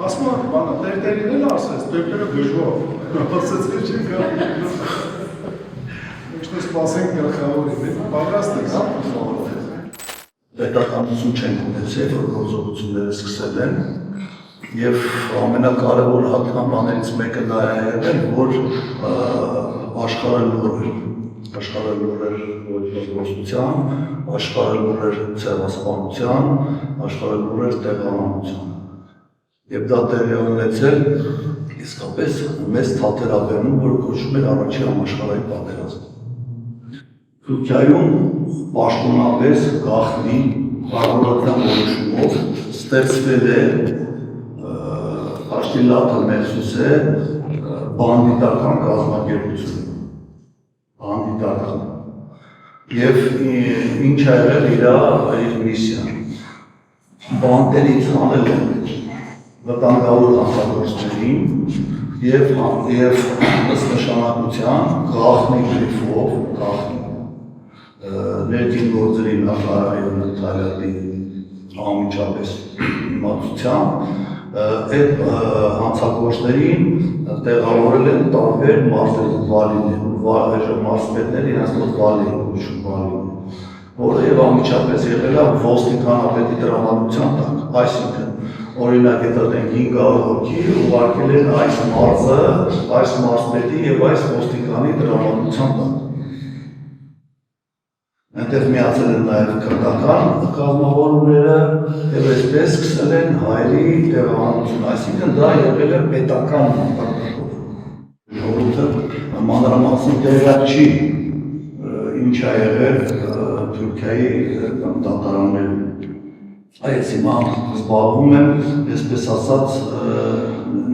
Ասում եմ, բանա, տերտերին էլ ասես, տերտերը դժվար, ասեց է չի գարի։ Ինչ սպասենք գլխավորի, պատրաստ եք, հա։ Պետականություն չենք ունեցել, որ գործողությունները սկսել են, և ամենակարևոր հատկաններից մեկը դա է եղել, որ աշխարհը լուր էր ոչնչության, աշխարհը լուր էր ցեղասպանության, աշխարհը լուր էր տեղահանության։ Եվ դա տեղի ունեցել իսկապես մեծ թատերաբերում, որը կոչվում էր առաջին համաշխարհային պատերազմ։ Թուրքիայում պաշտոնապես գաղտնի կառավարության որոշումով ստեղծվել է Աշտիլատը Մեսուսե բանդիտական կազմակերպություն, բանդիտական, և ինչ է եղել իր միսիան, բանտերից հանել են վտանգավոր հանցագործներին և ըստ նշանակության գաղտնի գրիֆով, ներքին գործերի նախարարի Թալյատի անմիջապես իմացությամբ այդ հանցագործներին տեղավորել են տարբեր մարզպետներ, իրենց մոտ վալի, որը և անմիջապես եղել է ոստիկանապետի տրամադրության տակ, այսինքն օրինակ հետադենք 500 հոգի ուղարկել են այս մարզը, այս մարզպետի և այս ոստիկանի տրամադրության տակ։ Այնտեղ միացել են նաև քրդական կազմավորումները և այսպես սկսել են հայերի տեղահանություն, այսինքն դա եղել է պետական մակարդակով։ Ժողովուրդը մանրամասն տեղյակ չի ինչ է եղել Թուրքիայի դատարաններում։ Այս հիմա զբաղվում եմ, այսպես ասած,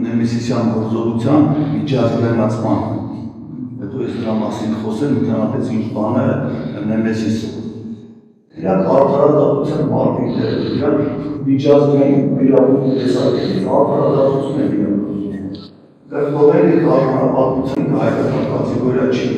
նեմեսիսյան գործողության միջազգայնացման։ Հետո ես դրա մասին խոսել, ընդհանրապես ինչ բան է նեմեսիսը։ Իրանք արդարադատության մարդիկներ, իրանք միջազգային իրավունքի տեսակետից արդարադատություն են իրականացնում։ Կողմերի կազմապատմությունը հայկական կատեգորիա չի։